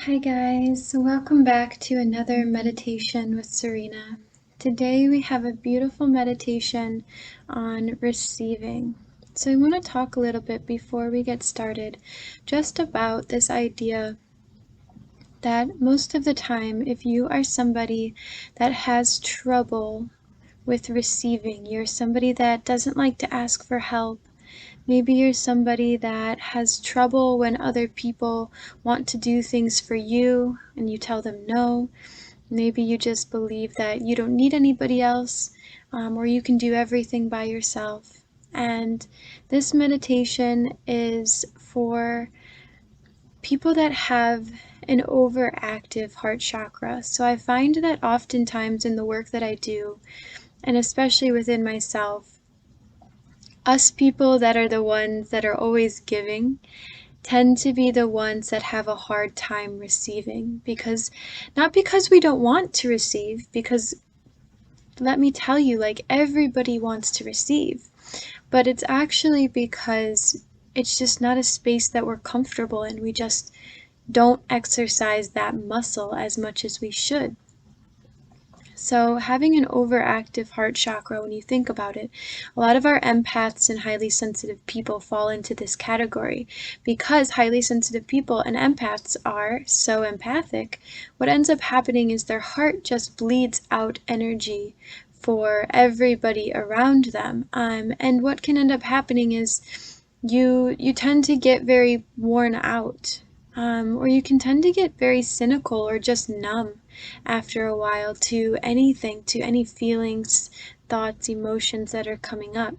Hi guys, welcome back to another meditation with Serena. Today we have a beautiful meditation on receiving. So I want to talk a little bit before we get started just about this idea that most of the time if you are somebody that has trouble with receiving, you're somebody that doesn't like to ask for help. Maybe you're somebody that has trouble when other people want to do things for you and you tell them no. Maybe you just believe that you don't need anybody else, or you can do everything by yourself. And this meditation is for people that have an overactive heart chakra. So I find that oftentimes in the work that I do, and especially within myself, us people that are the ones that are always giving tend to be the ones that have a hard time receiving, because not because we don't want to receive, because let me tell you, like, everybody wants to receive, but it's actually because it's just not a space that we're comfortable in. We just don't exercise that muscle as much as we should. So having an overactive heart chakra, when you think about it, a lot of our empaths and highly sensitive people fall into this category. Because highly sensitive people and empaths are so empathic, what ends up happening is their heart just bleeds out energy for everybody around them. And what can end up happening is you tend to get very worn out, or you can tend to get very cynical or just numb after a while to anything, to any feelings, thoughts, emotions that are coming up.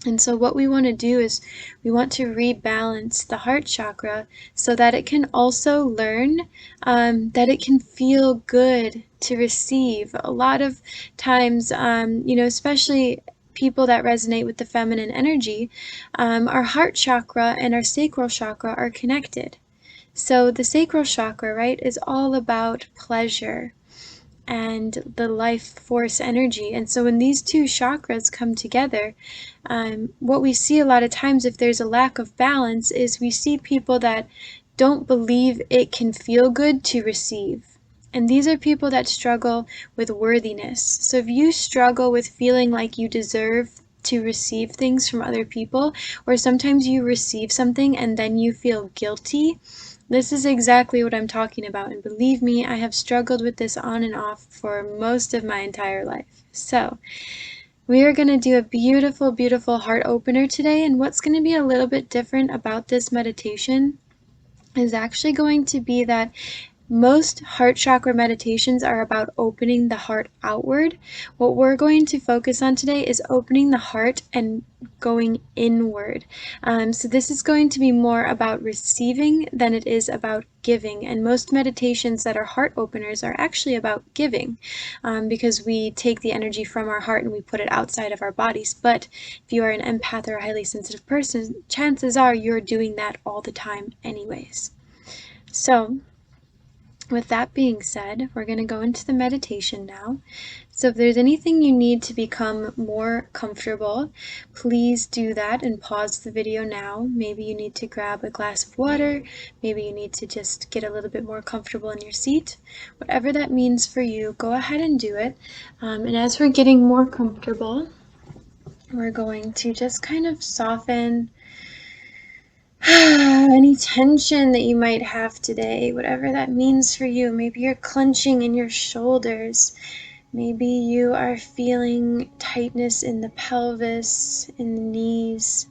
And so what we want to do is we want to rebalance the heart chakra so that it can also learn that it can feel good to receive. A lot of times, especially people that resonate with the feminine energy, our heart chakra and our sacral chakra are connected. So the sacral chakra, right, is all about pleasure and the life force energy. And so when these two chakras come together, what we see a lot of times if there's a lack of balance is we see people that don't believe it can feel good to receive. And these are people that struggle with worthiness. So if you struggle with feeling like you deserve to receive things from other people, or sometimes you receive something and then you feel guilty, this is exactly what I'm talking about. And believe me, I have struggled with this on and off for most of my entire life. So we are going to do a beautiful, beautiful heart opener today. And what's going to be a little bit different about this meditation is actually going to be that most heart chakra meditations are about opening the heart outward. What we're going to focus on today is opening the heart and going inward. So this is going to be more about receiving than it is about giving. And most meditations that are heart openers are actually about giving, because we take the energy from our heart and we put it outside of our bodies. But if you are an empath or a highly sensitive person, chances are you're doing that all the time anyways. So with that being said, we're going to go into the meditation now. So if there's anything you need to become more comfortable, please do that and pause the video now. Maybe you need to grab a glass of water. Maybe you need to just get a little bit more comfortable in your seat. Whatever that means for you, go ahead and do it. And as we're getting more comfortable, we're going to just kind of soften any tension that you might have today, whatever that means for you. Maybe you're clenching in your shoulders. Maybe you are feeling tightness in the pelvis, in the knees,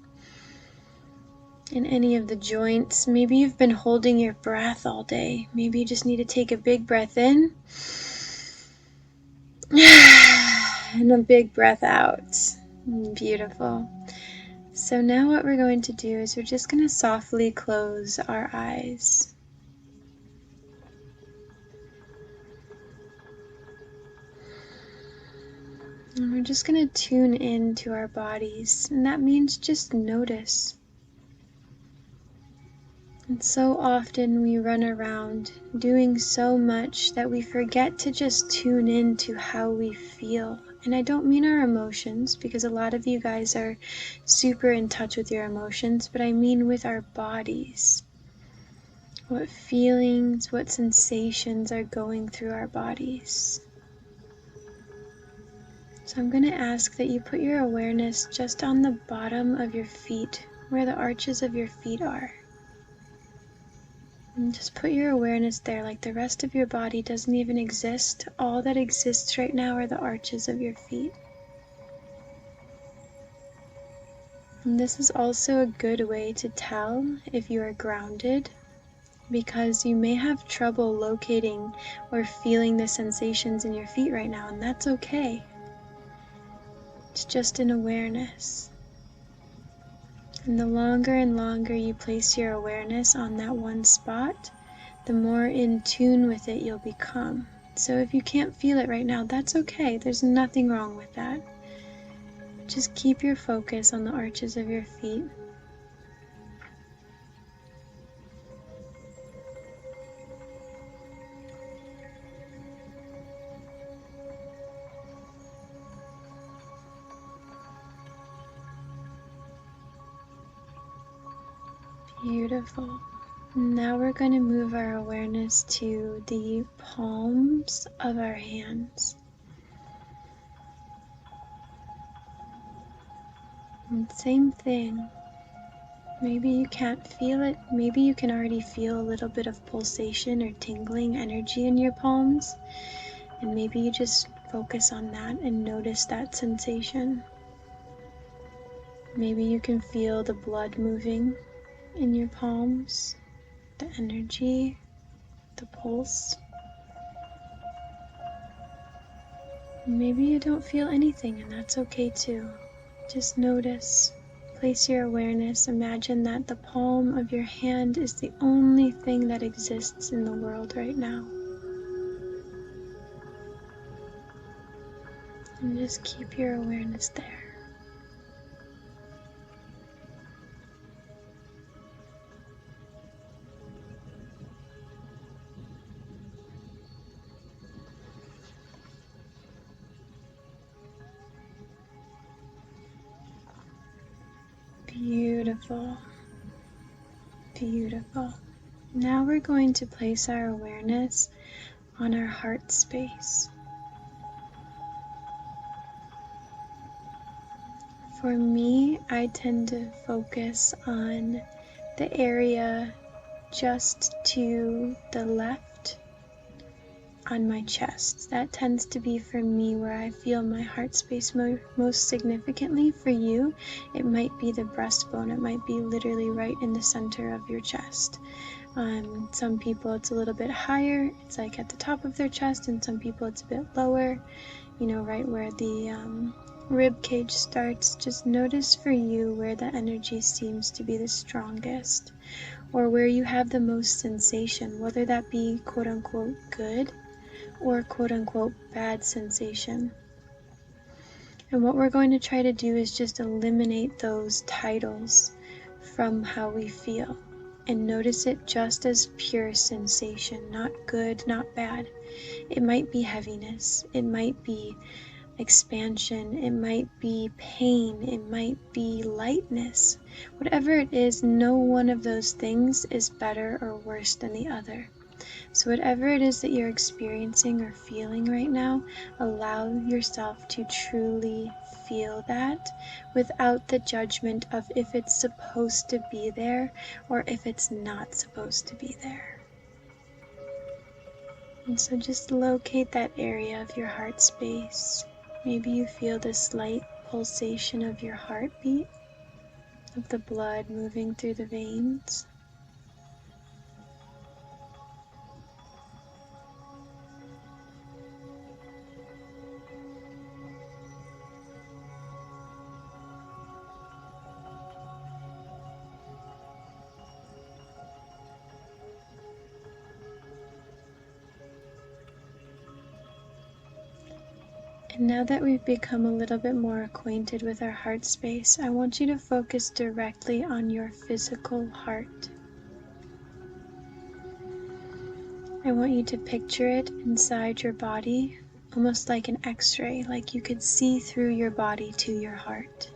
in any of the joints. Maybe you've been holding your breath all day. Maybe you just need to take a big breath in and a big breath out. Beautiful. So now what we're going to do is we're just going to softly close our eyes. And we're just going to tune in to our bodies, and that means just notice. And so often we run around doing so much that we forget to just tune in to how we feel. And I don't mean our emotions, because a lot of you guys are super in touch with your emotions, but I mean with our bodies. what feelings, what sensations are going through our bodies. So I'm going to ask that you put your awareness just on the bottom of your feet, where the arches of your feet are. And just put your awareness there, like the rest of your body doesn't even exist. All that exists right now are the arches of your feet. And this is also a good way to tell if you are grounded, because you may have trouble locating or feeling the sensations in your feet right now, and that's okay. It's just an awareness. And the longer and longer you place your awareness on that one spot, the more in tune with it you'll become. So if you can't feel it right now, that's okay. There's nothing wrong with that. Just keep your focus on the arches of your feet. Beautiful. Now we're going to move our awareness to the palms of our hands. And same thing. Maybe you can't feel it. Maybe you can already feel a little bit of pulsation or tingling energy in your palms. And maybe you just focus on that and notice that sensation. Maybe you can feel the blood moving in your palms, the energy, the pulse. Maybe you don't feel anything, and that's okay too. Just notice. Place your awareness. Imagine that the palm of your hand is the only thing that exists in the world right now. And just keep your awareness there. Beautiful. Beautiful. Now we're going to place our awareness on our heart space. For me, I tend to focus on the area just to the left on my chest. That tends to be for me where I feel my heart space most significantly. For you, it might be the breastbone. It might be literally right in the center of your chest. Some people it's a little bit higher, it's like at the top of their chest, and some people it's a bit lower, right where the rib cage starts. Just notice for you where the energy seems to be the strongest, or where you have the most sensation, whether that be quote unquote good or quote unquote bad sensation. And what we're going to try to do is just eliminate those titles from how we feel and notice it just as pure sensation, not good, not bad. It might be heaviness, it might be expansion, it might be pain, it might be lightness. Whatever it is, no one of those things is better or worse than the other. So whatever it is that you're experiencing or feeling right now, allow yourself to truly feel that without the judgment of if it's supposed to be there or if it's not supposed to be there. And so just locate that area of your heart space. Maybe you feel the slight pulsation of your heartbeat, of the blood moving through the veins. And now that we've become a little bit more acquainted with our heart space, I want you to focus directly on your physical heart. I want you to picture it inside your body, almost like an X-ray, like you could see through your body to your heart.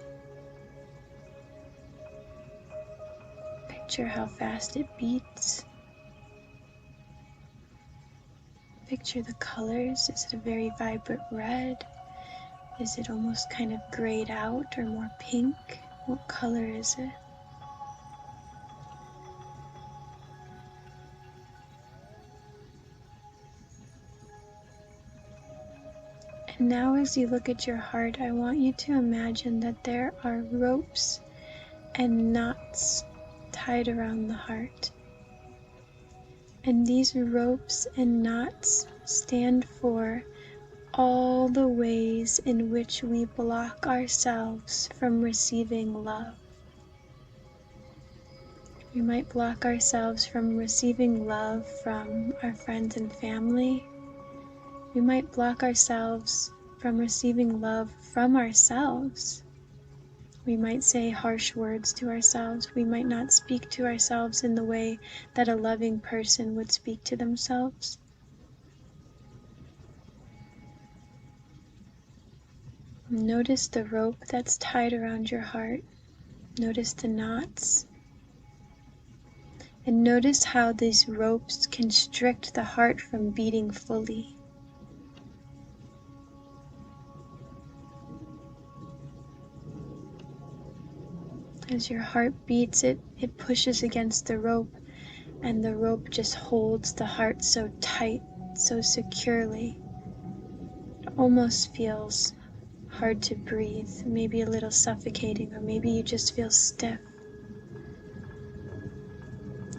Picture how fast it beats. Picture the colors. Is it a very vibrant red? Is it almost kind of grayed out or more pink? What color is it? And now as you look at your heart, I want you to imagine that there are ropes and knots tied around the heart. And these ropes and knots stand for all the ways in which we block ourselves from receiving love. We might block ourselves from receiving love from our friends and family. We might block ourselves from receiving love from ourselves. We might say harsh words to ourselves. We might not speak to ourselves in the way that a loving person would speak to themselves. Notice the rope that's tied around your heart. Notice the knots. And notice how these ropes constrict the heart from beating fully. As your heart beats, it pushes against the rope, and the rope just holds the heart so tight, so securely. It almost feels hard to breathe, maybe a little suffocating, or maybe you just feel stiff.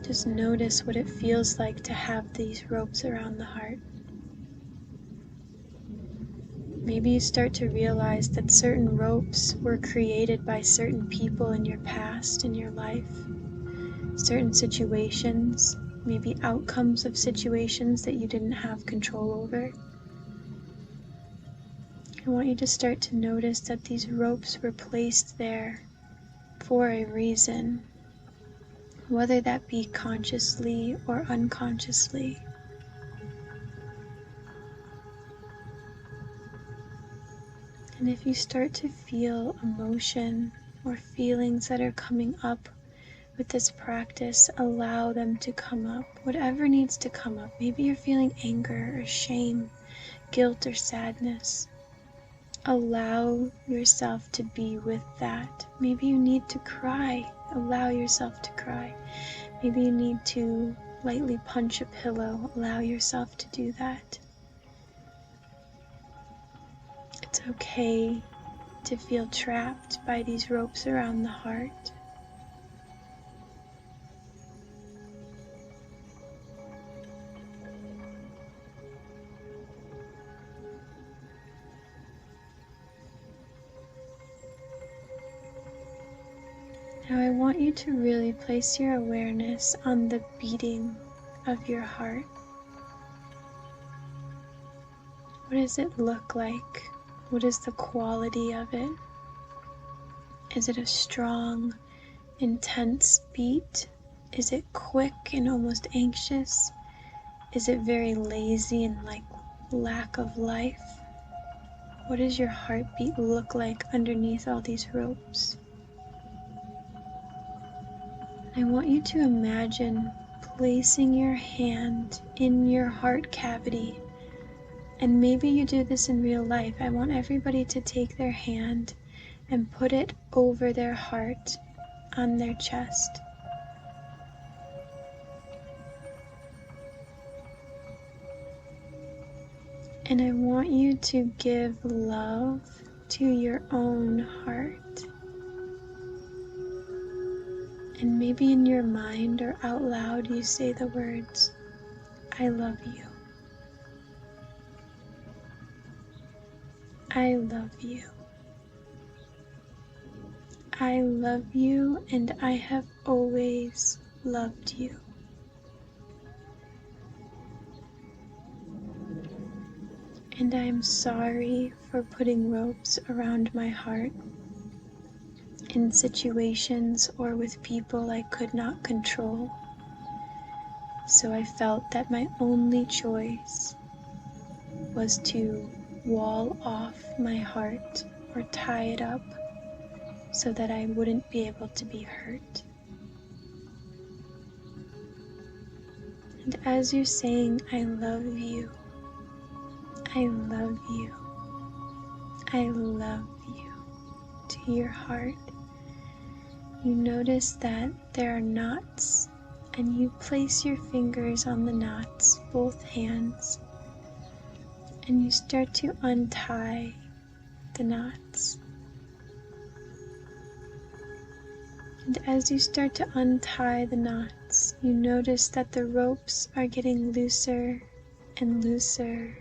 Just notice what it feels like to have these ropes around the heart. Maybe you start to realize that certain ropes were created by certain people in your past, in your life, certain situations, maybe outcomes of situations that you didn't have control over. I want you to start to notice that these ropes were placed there for a reason, whether that be consciously or unconsciously. And if you start to feel emotion or feelings that are coming up with this practice, allow them to come up, whatever needs to come up. Maybe you're feeling anger or shame, guilt or sadness. Allow yourself to be with that. Maybe you need to cry. Allow yourself to cry. Maybe you need to lightly punch a pillow. Allow yourself to do that. It's okay to feel trapped by these ropes around the heart. Now I want you to really place your awareness on the beating of your heart. What does it look like? What is the quality of it? Is it a strong, intense beat? Is it quick and almost anxious? Is it very lazy and like lack of life? What does your heartbeat look like underneath all these ropes? I want you to imagine placing your hand in your heart cavity. And maybe you do this in real life. I want everybody to take their hand and put it over their heart on their chest. And I want you to give love to your own heart. And maybe in your mind or out loud you say the words, I love you. I love you. I love you and I have always loved you. And I am sorry for putting ropes around my heart in situations or with people I could not control. So I felt that my only choice was to wall off my heart or tie it up so that I wouldn't be able to be hurt. And as you're saying, I love you, I love you. I love you to your heart. You notice that there are knots, and you place your fingers on the knots, both hands, and you start to untie the knots. And as you start to untie the knots, you notice that the ropes are getting looser and looser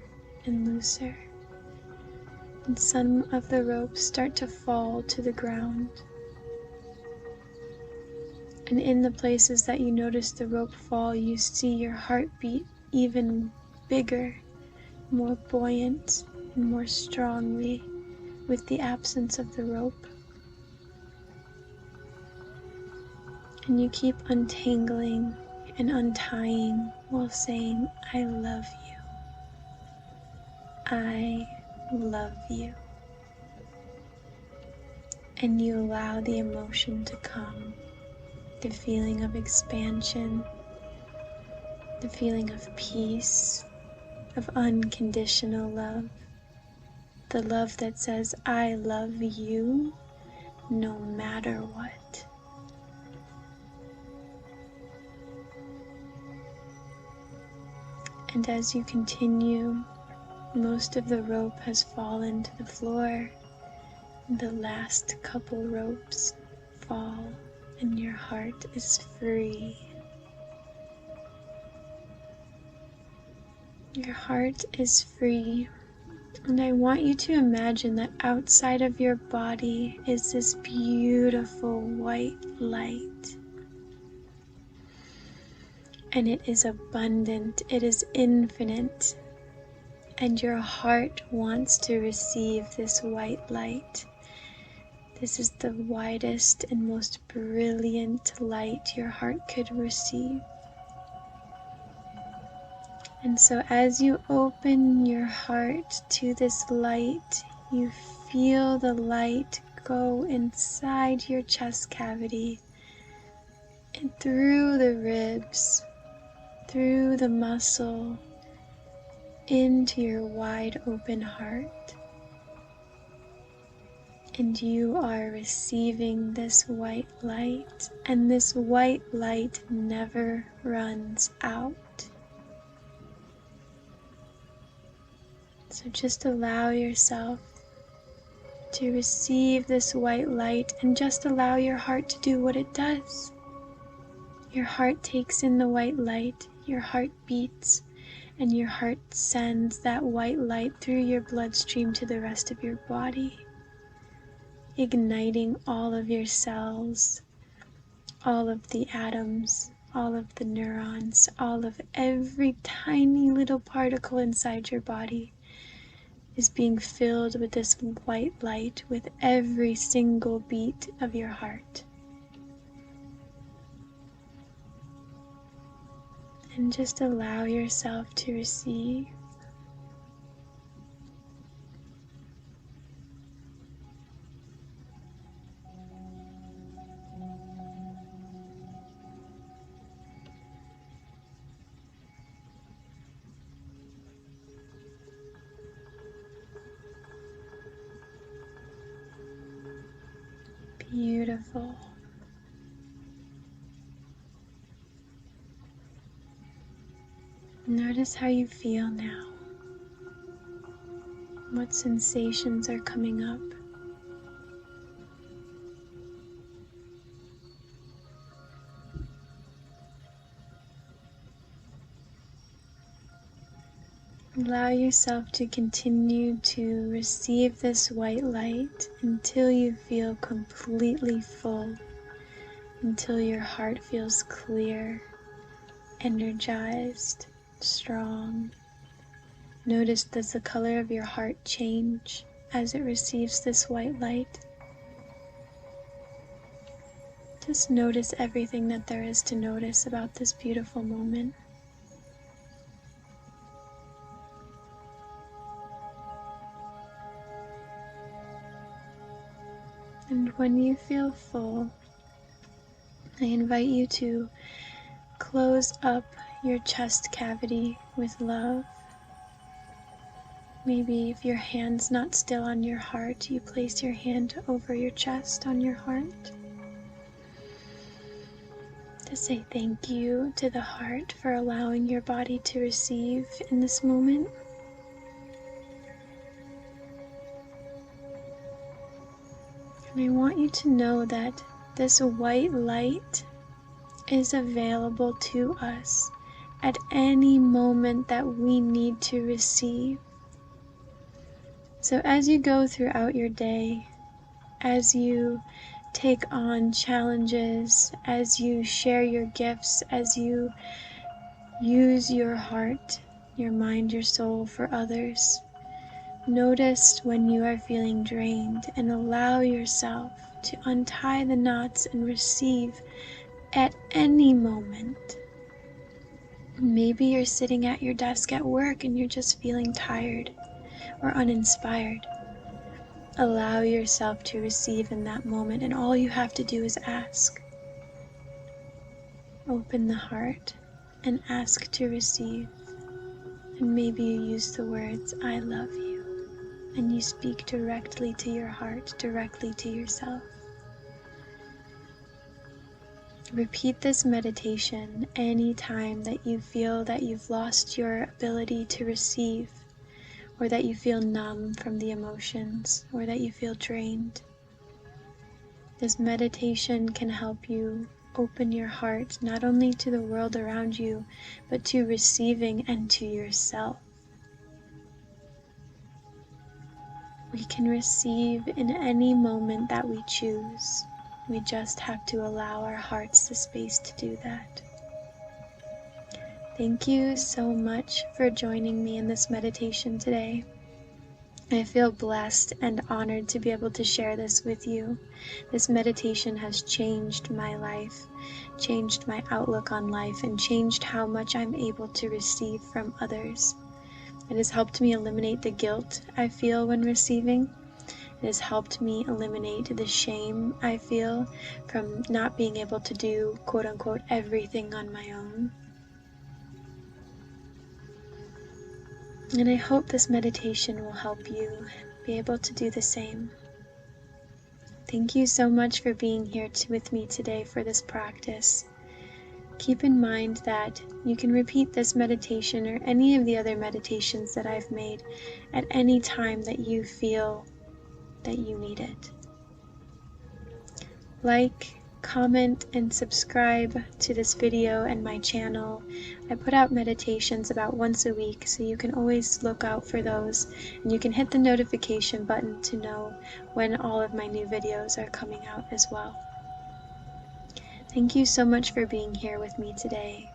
and looser. And some of the ropes start to fall to the ground. And in the places that you notice the rope fall, you see your heartbeat even bigger, more buoyant, and more strongly with the absence of the rope. And you keep untangling and untying while saying, I love you. I love you. And you allow the emotion to come, the feeling of expansion, the feeling of peace, of unconditional love, the love that says, I love you no matter what. And as you continue, most of the rope has fallen to the floor. The last couple ropes fall, and your heart is free. Your heart is free. And I want you to imagine that outside of your body is this beautiful white light. And it is abundant, it is infinite, and your heart wants to receive this white light. This is the widest and most brilliant light your heart could receive. And so as you open your heart to this light, you feel the light go inside your chest cavity and through the ribs, through the muscle, into your wide open heart. And you are receiving this white light, and this white light never runs out. So just allow yourself to receive this white light, and just allow your heart to do what it does. Your heart takes in the white light, your heart beats, and your heart sends that white light through your bloodstream to the rest of your body, igniting all of your cells, all of the atoms, all of the neurons, all of every tiny little particle inside your body is being filled with this white light with every single beat of your heart. And just allow yourself to receive. Beautiful. Notice how you feel now. What sensations are coming up? Allow yourself to continue to receive this white light until you feel completely full, until your heart feels clear, energized, strong. Notice, does the color of your heart change as it receives this white light? Just notice everything that there is to notice about this beautiful moment. And when you feel full, I invite you to close up your chest cavity with love. Maybe if your hand's not still on your heart, you place your hand over your chest on your heart to say thank you to the heart for allowing your body to receive in this moment. And I want you to know that this white light is available to us at any moment that we need to receive. So as you go throughout your day, as you take on challenges, as you share your gifts, as you use your heart, your mind, your soul for others, notice when you are feeling drained and allow yourself to untie the knots and receive at any moment. Maybe you're sitting at your desk at work and you're just feeling tired or uninspired. Allow yourself to receive in that moment, and all you have to do is ask. Open the heart and ask to receive. And maybe you use the words, I love you, and you speak directly to your heart, directly to yourself. Repeat this meditation anytime that you feel that you've lost your ability to receive, or that you feel numb from the emotions, or that you feel drained. This meditation can help you open your heart not only to the world around you, but to receiving and to yourself. We can receive in any moment that we choose. We just have to allow our hearts the space to do that. Thank you so much for joining me in this meditation today. I feel blessed and honored to be able to share this with you. This meditation has changed my life, changed my outlook on life, and changed how much I'm able to receive from others. It has helped me eliminate the guilt I feel when receiving. It has helped me eliminate the shame I feel from not being able to do, quote unquote, everything on my own. And I hope this meditation will help you be able to do the same. Thank you so much for being here with me today for this practice. Keep in mind that you can repeat this meditation or any of the other meditations that I've made at any time that you feel that you need it. Like, comment, and subscribe to this video and my channel. I put out meditations about once a week, so you can always look out for those, and you can hit the notification button to know when all of my new videos are coming out as well. Thank you so much for being here with me today.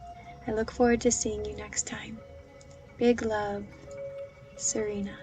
I look forward to seeing you next time. Big love, Serena.